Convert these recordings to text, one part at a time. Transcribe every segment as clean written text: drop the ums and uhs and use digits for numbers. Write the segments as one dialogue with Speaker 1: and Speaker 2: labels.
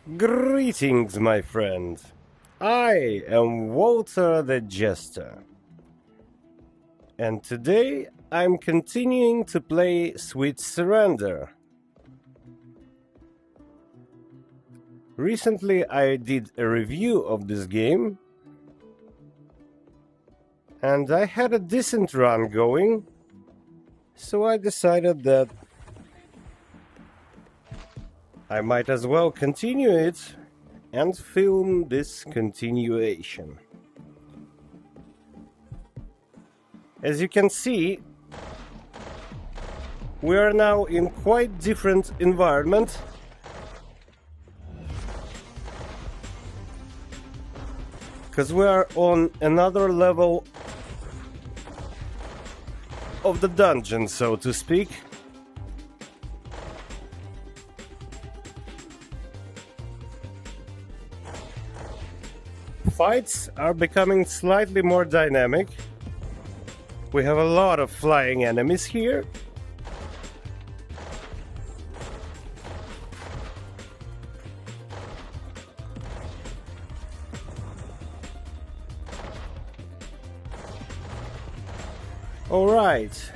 Speaker 1: Greetings, my friend. I am Walter the Jester. And today I'm continuing to play Sweet Surrender. Recently I did a review of this game, and I had a decent run going, so I decided that I might as well continue it and film this continuation. As you can see, we are now in quite different environment. Because we are on another level of the dungeon, so to speak. Fights are becoming slightly more dynamic. We have a lot of flying enemies here. All right.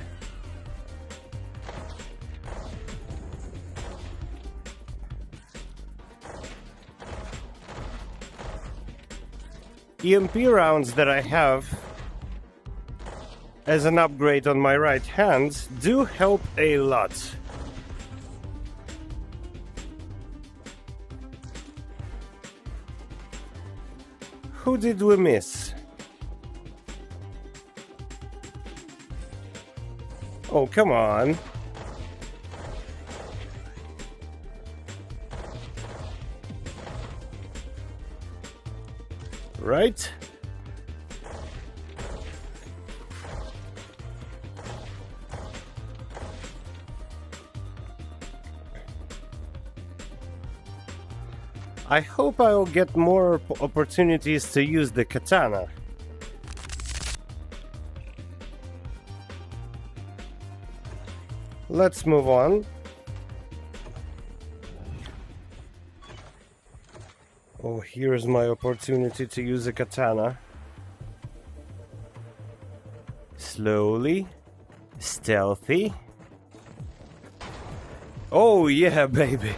Speaker 1: EMP rounds that I have as an upgrade on my right hand do help a lot. Who did we miss? Oh, come on. Right? I hope I will get more opportunities to use the katana. Let's move on. Oh, here's my opportunity to use a katana. Slowly, stealthy. Oh yeah, baby.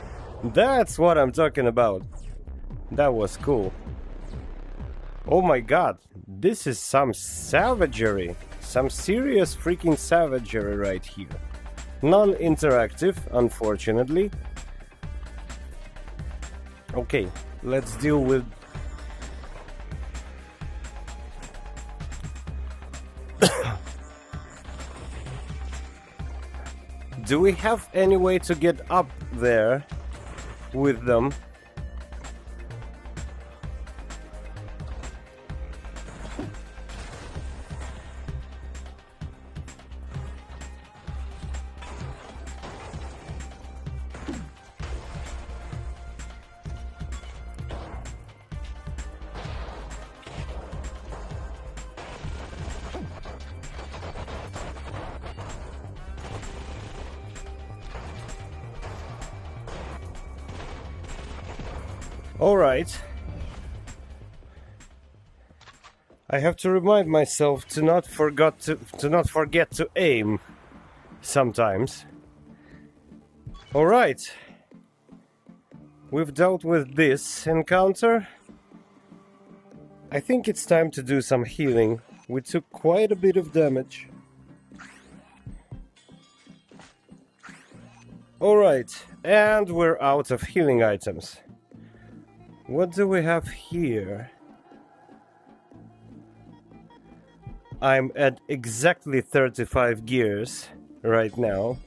Speaker 1: That's what I'm talking about. That was cool. Oh my god, this is some savagery. Some serious freaking savagery right here. Non-interactive, unfortunately. Okay, let's deal with... Do we have any way to get up there with them? Alright. I have to remind myself to not forget to aim sometimes. Alright. We've dealt with this encounter. I think it's time to do some healing. We took quite a bit of damage. Alright, and we're out of healing items. What do we have here? I'm at exactly 35 gears right now.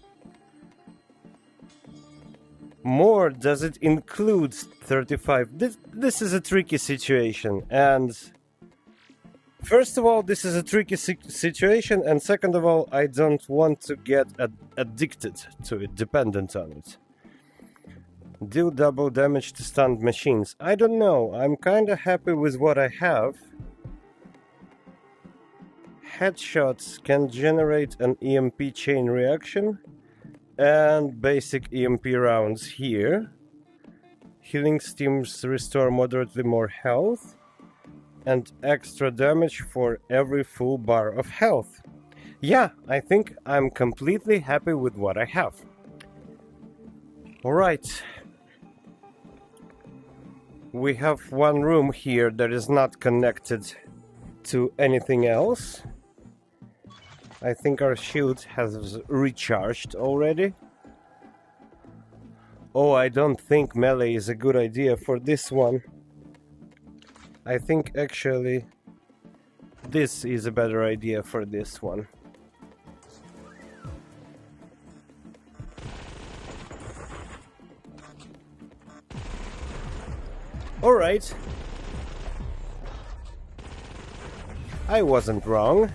Speaker 1: More, does it include 35? This is a tricky situation, and first of all, this is a tricky situation, and second of all, I don't want to get addicted to it, dependent on it. Deal double damage to stunned machines. I don't know, I'm kinda happy with what I have. Headshots can generate an EMP chain reaction and basic EMP rounds here. Healing steams restore moderately more health and extra damage for every full bar of health. Yeah, I think I'm completely happy with what I have. Alright. We have one room here that is not connected to anything else. I think our shield has recharged already. Oh, I don't think melee is a good idea for this one. I think actually this is a better idea for this one. Alright. I wasn't wrong.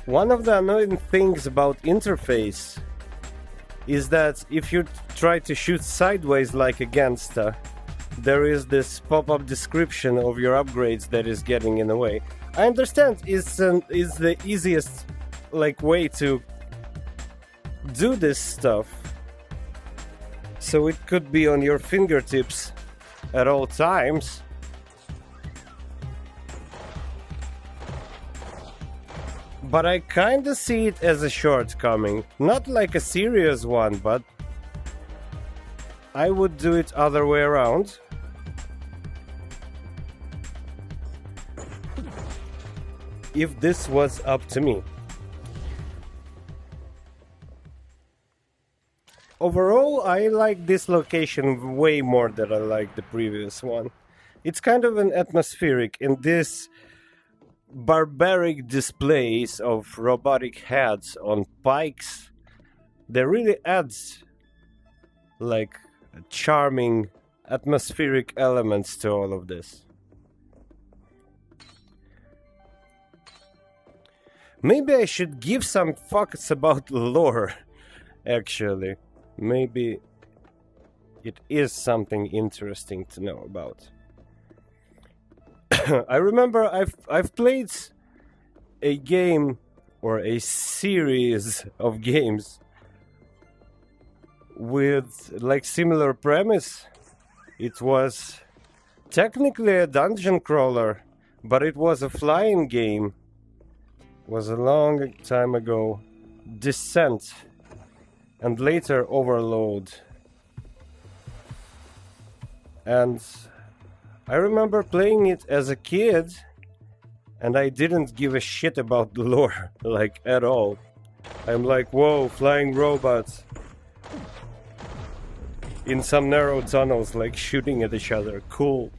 Speaker 1: One of the annoying things about interface is that if you try to shoot sideways like a gangster, there is this pop-up description of your upgrades that is getting in the way. I understand it's the easiest way to do this stuff, so it could be on your fingertips at all times. But I kinda see it as a shortcoming. Not like a serious one, but I would do it other way around. If this was up to me. Overall, I like this location way more than I like the previous one. It's kind of an atmospheric in this barbaric displays of robotic heads on pikes. That really adds charming atmospheric elements to all of this. Maybe I should give some fucks about lore, actually. Maybe it is something interesting to know about. I remember I've played a game or a series of games with similar premise. It was technically a dungeon crawler, but it was a flying game. It was a long time ago. Descent, and later Overload. And I remember playing it as a kid, and I didn't give a shit about the lore, at all. I'm like, whoa, flying robots in some narrow tunnels, shooting at each other. Cool.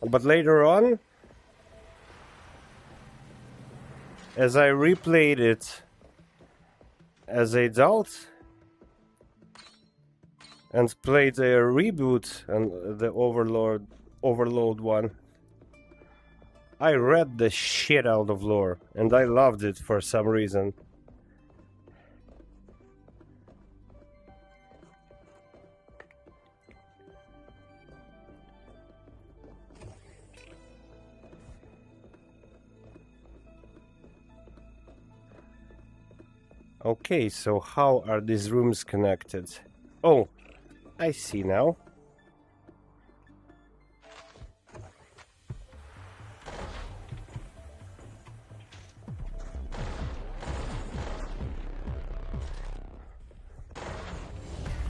Speaker 1: But later on, as I replayed it as an adult and played a reboot and the Overload one, I read the shit out of lore and I loved it for some reason. Okay, so how are these rooms connected? Oh, I see now.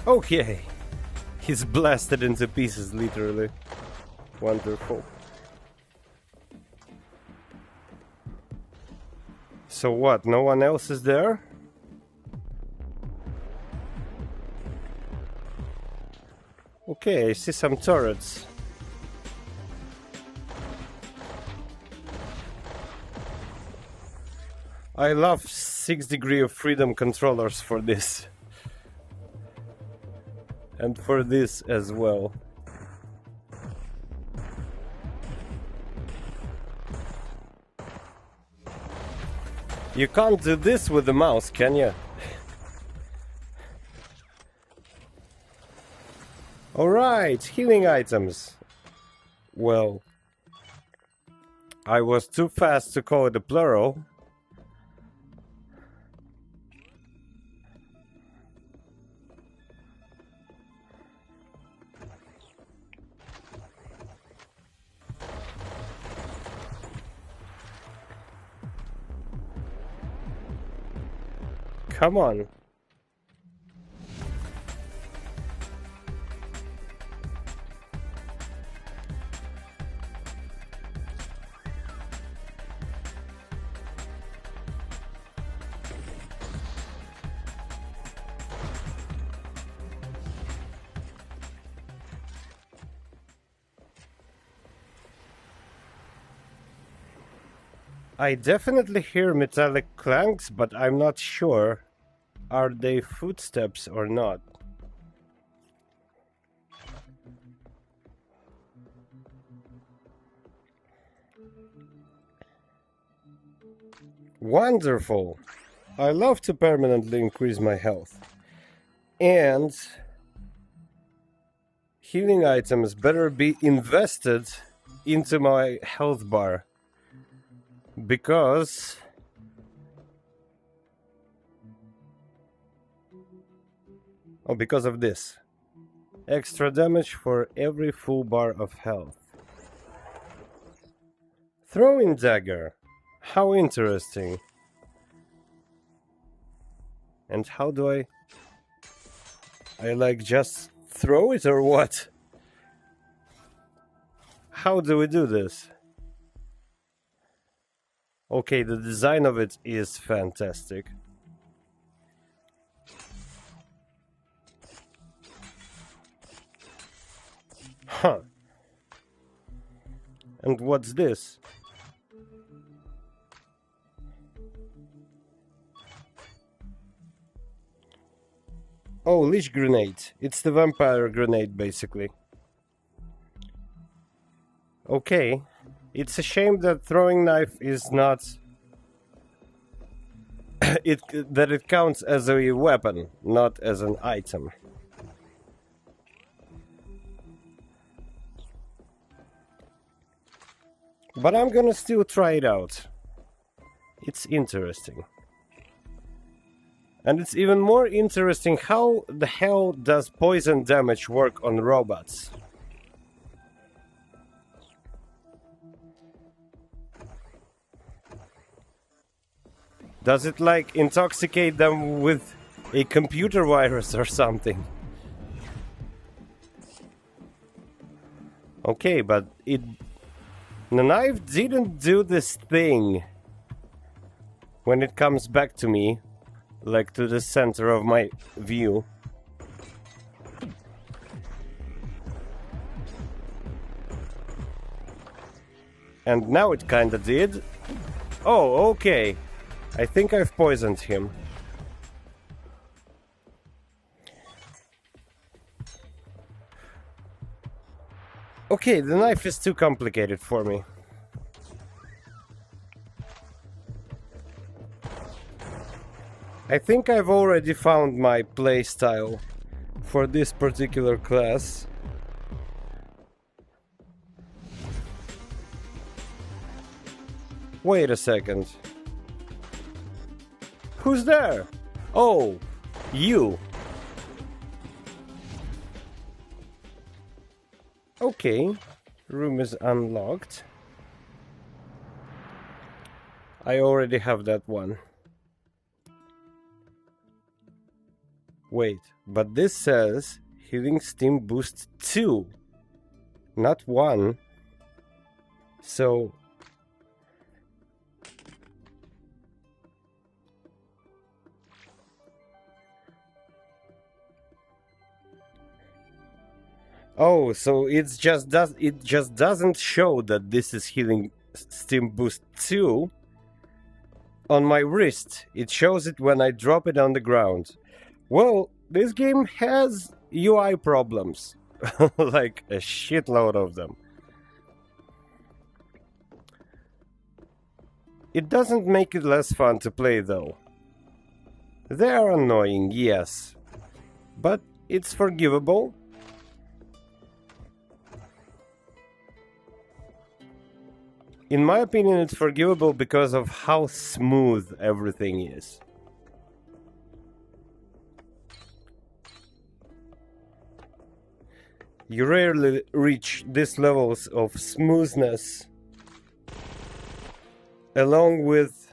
Speaker 1: Okay, he's blasted into pieces, literally. Wonderful. So what, no one else is there? Okay, I see some turrets. I love 6 Degrees of Freedom controllers for this. And for this as well. You can't do this with the mouse, can you? Alright, healing items. Well, I was too fast to call it a plural. Come on. I definitely hear metallic clanks, but I'm not sure. Are they footsteps or not? Wonderful! I love to permanently increase my health. And healing items better be invested into my health bar. Because because of this. Extra damage for every full bar of health. Throwing dagger. How interesting. And how do I like just throw it or what? How do we do this? Okay, the design of it is fantastic. Huh. And what's this? Oh, Lich Grenade. It's the vampire grenade, basically. Okay. It's a shame that throwing knife is not... that it counts as a weapon, not as an item. But I'm gonna still try it out. It's interesting. And it's even more interesting how the hell does poison damage work on robots? Does it like intoxicate them with a computer virus or something? Okay, but the knife didn't do this thing when it comes back to me. Like to the center of my view. And now it kinda did. Oh, okay. I think I've poisoned him. Okay, the knife is too complicated for me. I think I've already found my playstyle for this particular class. Wait a second. Who's there? Oh, you. Okay, room is unlocked. I already have that one. Wait, but this says healing steam boost 2, not 1. So oh, so it just doesn't show that this is healing steam boost 2 on my wrist. It shows it when I drop it on the ground. Well, this game has UI problems. Like a shitload of them. It doesn't make it less fun to play though. They are annoying, yes. But it's forgivable. In my opinion, it's forgivable because of how smooth everything is. You rarely reach these levels of smoothness along with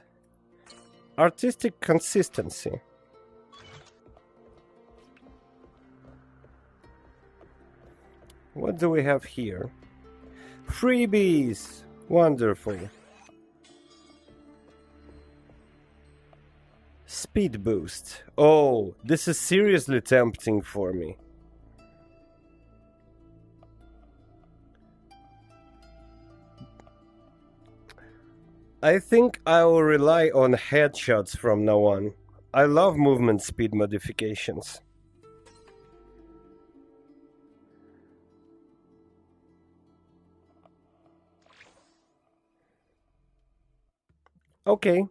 Speaker 1: artistic consistency. What do we have here? Freebies! Wonderful. Speed boost. Oh, this is seriously tempting for me. I think I will rely on headshots from now on. I love movement speed modifications. Okay.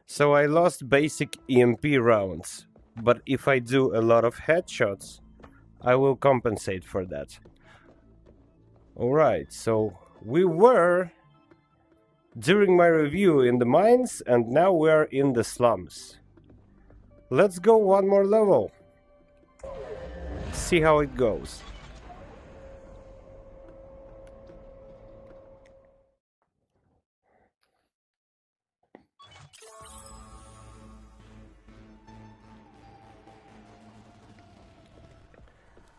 Speaker 1: So I lost basic EMP rounds, but if I do a lot of headshots, I will compensate for that. Alright, so we were during my review in the mines, and now we're in the slums. Let's go one more level. See how it goes.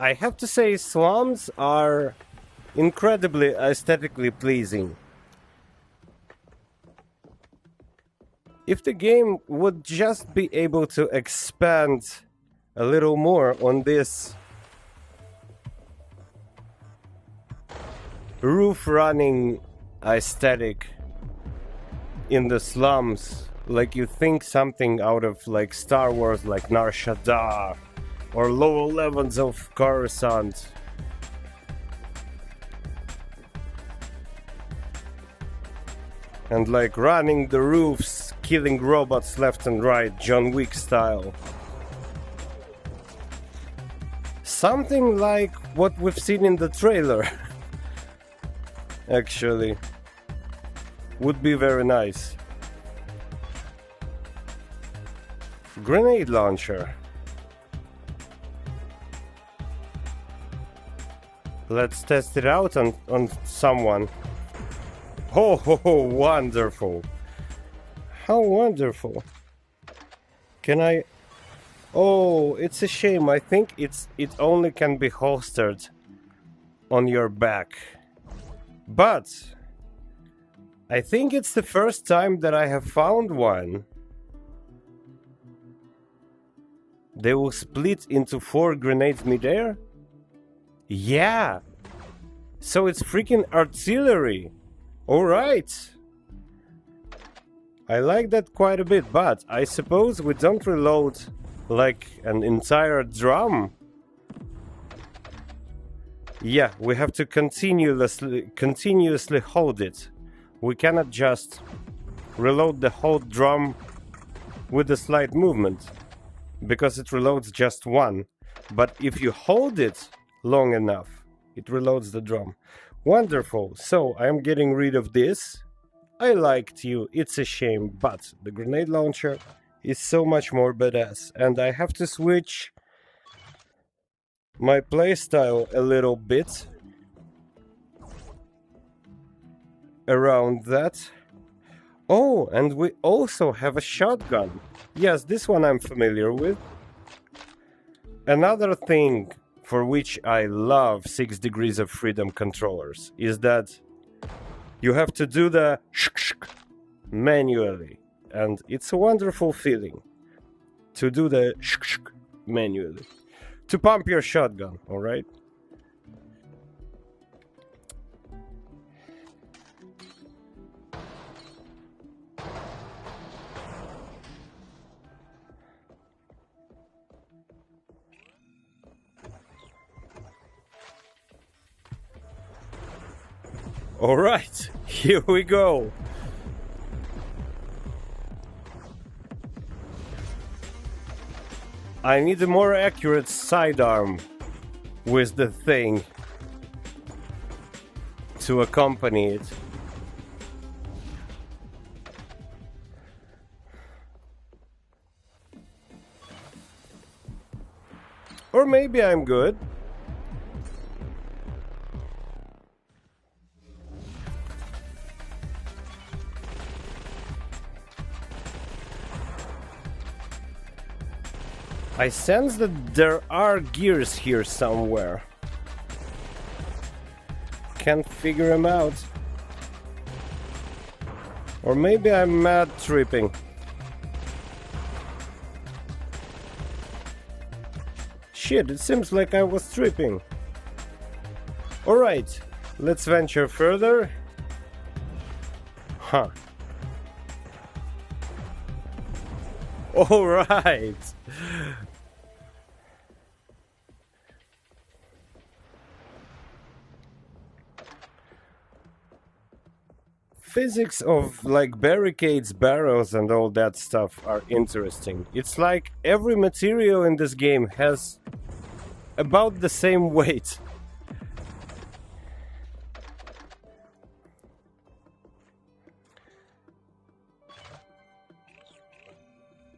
Speaker 1: I have to say, slums are incredibly aesthetically pleasing. If the game would just be able to expand a little more on this roof running aesthetic in the slums, like you think something out of like Star Wars, like Nar Shaddaa or lower levels of Coruscant. And like running the roofs, killing robots left and right, John Wick style. Something like what we've seen in the trailer. Actually, would be very nice. Grenade launcher. Let's test it out on someone. Oh, wonderful. How wonderful. Can I... Oh, it's a shame. I think it only can be holstered on your back. But I think it's the first time that I have found one. They will split into 4 grenades midair? Yeah! So it's freaking artillery! Alright! I like that quite a bit, but I suppose we don't reload like an entire drum. Yeah, we have to continuously hold it. We cannot just reload the whole drum with a slight movement, because it reloads just one. But if you hold it long enough, it reloads the drum. Wonderful. So I'm getting rid of this. I liked you. It's a shame, but the grenade launcher is so much more badass. And I have to switch my playstyle a little bit around that. Oh, and we also have a shotgun. Yes, this one I'm familiar with. Another thing for which I love 6 Degrees of Freedom controllers is that you have to do the shk manually. And it's a wonderful feeling to do the shk manually. To pump your shotgun, alright? Alright, here we go. I need a more accurate sidearm with the thing to accompany it. Or maybe I'm good. I sense that there are gears here somewhere. can't figure him out. Or maybe I'm mad tripping. Shit, it seems like I was tripping. Alright, let's venture further. Huh. Alright. Physics of like barricades, barrels and all that stuff are interesting. It's like every material in this game has about the same weight.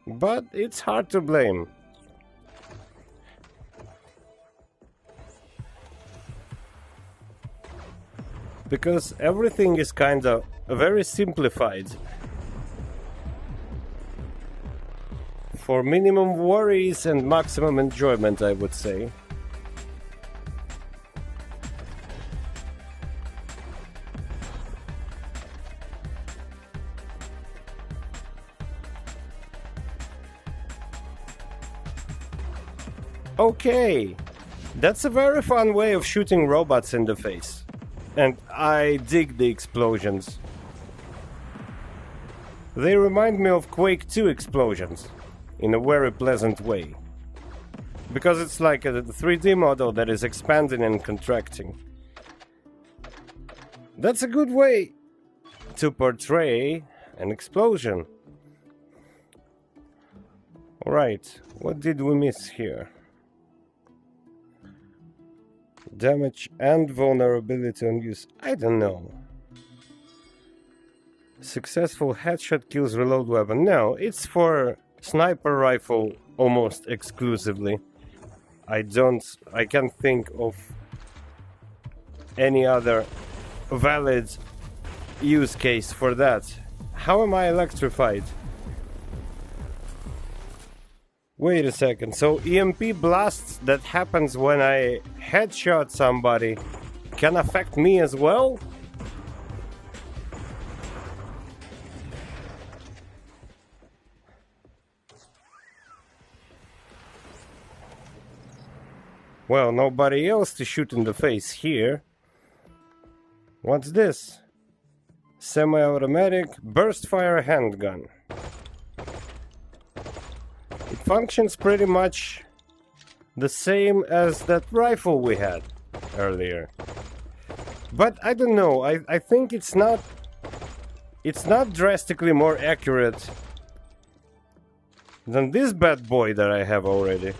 Speaker 1: But it's hard to blame. Because everything is kind of very simplified. For minimum worries and maximum enjoyment, I would say. Okay, that's a very fun way of shooting robots in the face. And I dig the explosions. They remind me of Quake 2 explosions, in a very pleasant way. Because it's like a 3D model that is expanding and contracting. That's a good way to portray an explosion. Alright, what did we miss here? Damage and vulnerability on use. I don't know. Successful headshot kills reload weapon. No, it's for sniper rifle almost exclusively. I can't think of any other valid use case for that. How am I electrified? Wait a second, so EMP blasts that happens when I headshot somebody can affect me as well? Well, nobody else to shoot in the face here. What's this? Semi-automatic burst fire handgun. It functions pretty much the same as that rifle we had earlier. But I don't know, I think it's not drastically more accurate than this bad boy that I have already.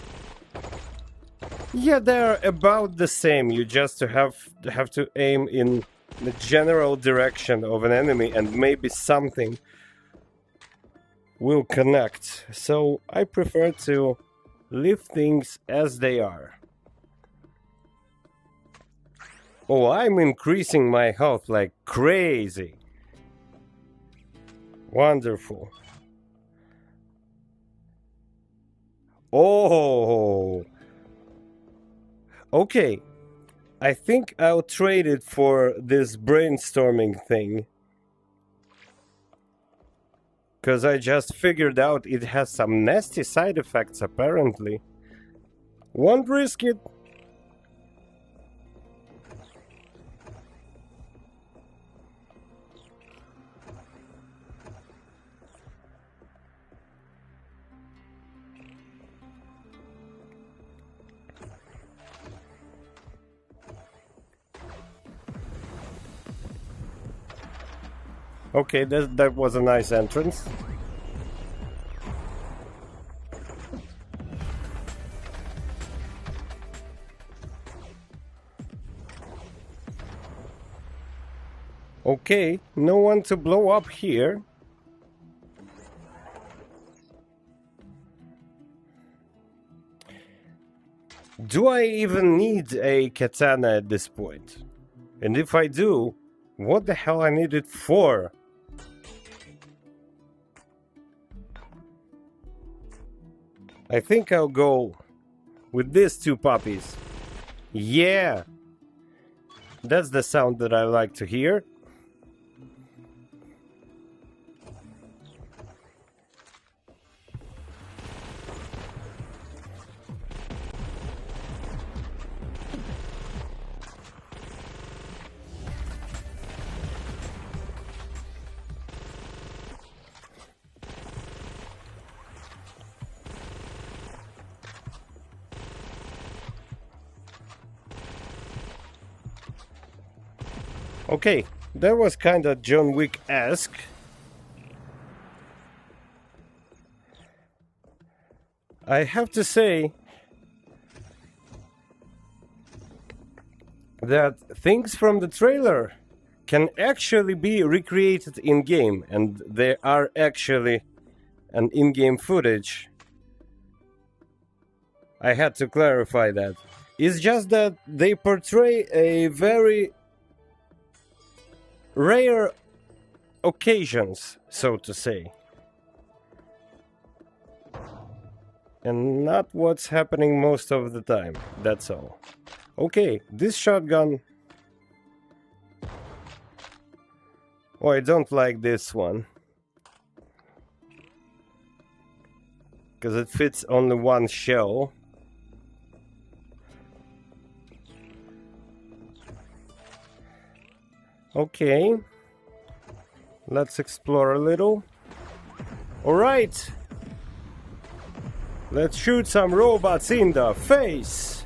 Speaker 1: Yeah, they're about the same, you just have to aim in the general direction of an enemy and maybe something will connect. So I prefer to leave things as they are. Oh, I'm increasing my health like crazy. Wonderful. Oh. Okay. I think I'll trade it for this brainstorming thing. Because I just figured out it has some nasty side effects, apparently. Won't risk it. Okay, that was a nice entrance. Okay, no one to blow up here. Do I even need a katana at this point? And if I do, what the hell I need it for? I think I'll go with these two puppies. Yeah! That's the sound that I like to hear. Okay, that was kinda John Wick-esque. I have to say that things from the trailer can actually be recreated in-game, and there are actually an in-game footage. I had to clarify that. It's just that they portray a very rare occasions, so to say. And not what's happening most of the time, that's all. Okay, this shotgun... Oh, I don't like this one. Because it fits only one shell. Okay. Let's explore a little. Alright! Let's shoot some robots in the face!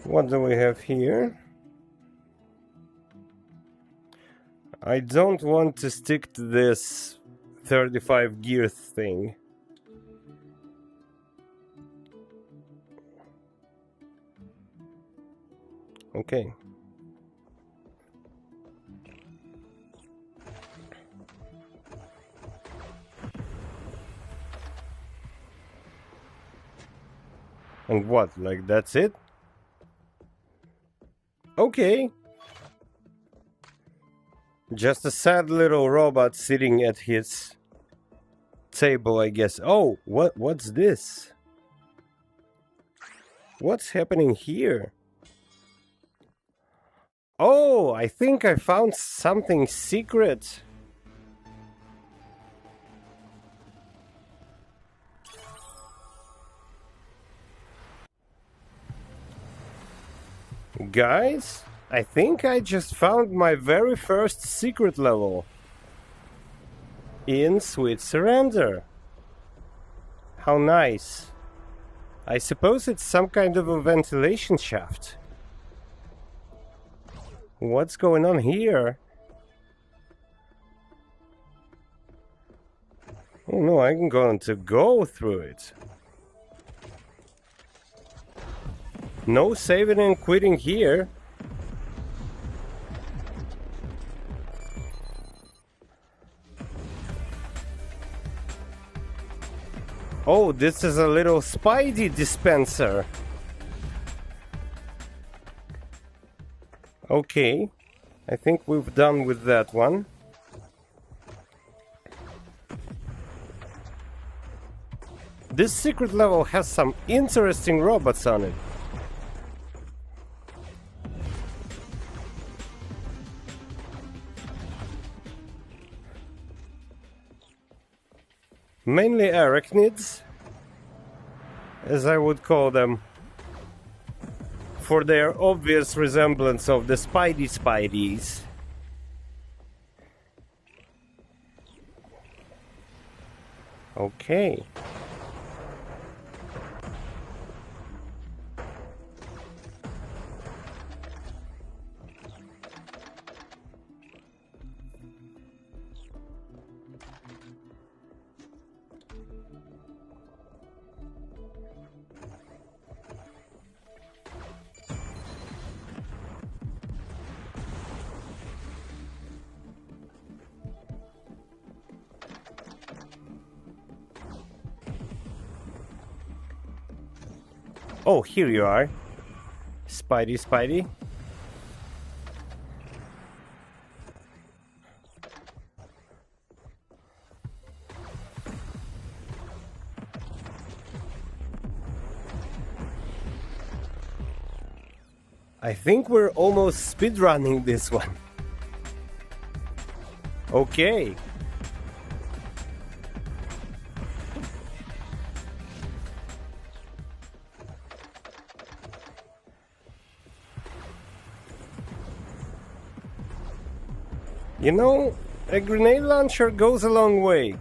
Speaker 1: What do we have here? I don't want to stick to this 35 gear thing. Okay. And what, like that's it? Okay. Just a sad little robot sitting at his table, I guess. Oh, what's this? What's happening here? Oh, I think I found something secret. Guys, I think I just found my very first secret level in Sweet Surrender. How nice. I suppose it's some kind of a ventilation shaft. What's going on here? Oh no, I'm going to go through it. No saving and quitting here. Oh, this is a little Spidey dispenser. Okay, I think we've done with that one. This secret level has some interesting robots on it. Mainly arachnids, as I would call them, for their obvious resemblance of the Spideys. Okay. Oh, here you are. Spidey. I think we're almost speedrunning this one. Okay. You know, a grenade launcher goes a long way.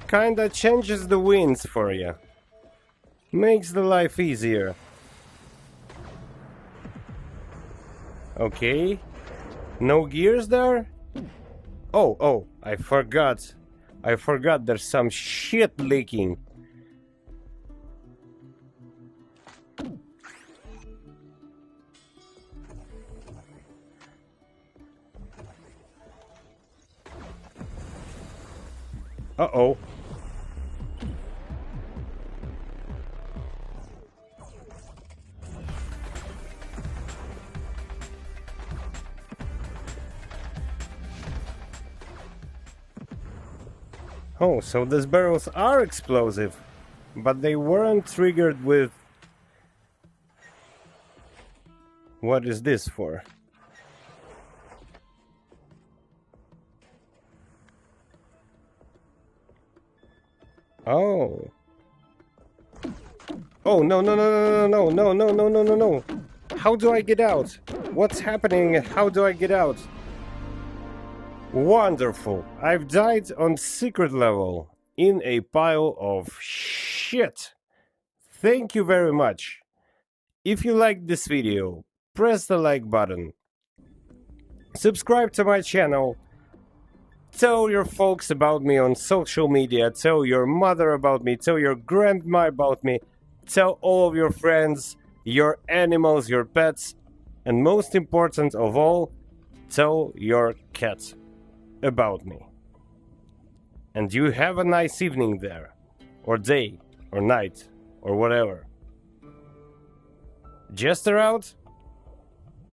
Speaker 1: Kinda changes the winds for you. Makes the life easier. Okay. No gears there? Oh, I forgot. I forgot there's some shit leaking. Uh-oh. Oh, so these barrels are explosive, but they weren't triggered with... What is this for? Oh. Oh, no, no, no, no, no, no, no, no, no, no, no. How do I get out? What's happening? How do I get out? Wonderful. I've died on secret level in a pile of shit. Thank you very much. If you liked this video, press the like button. Subscribe to my channel. Tell your folks about me on social media. Tell your mother about me. Tell your grandma about me. Tell all of your friends, your animals, your pets. And most important of all, tell your cat about me. And you have a nice evening there. Or day. Or night. Or whatever. Jester out.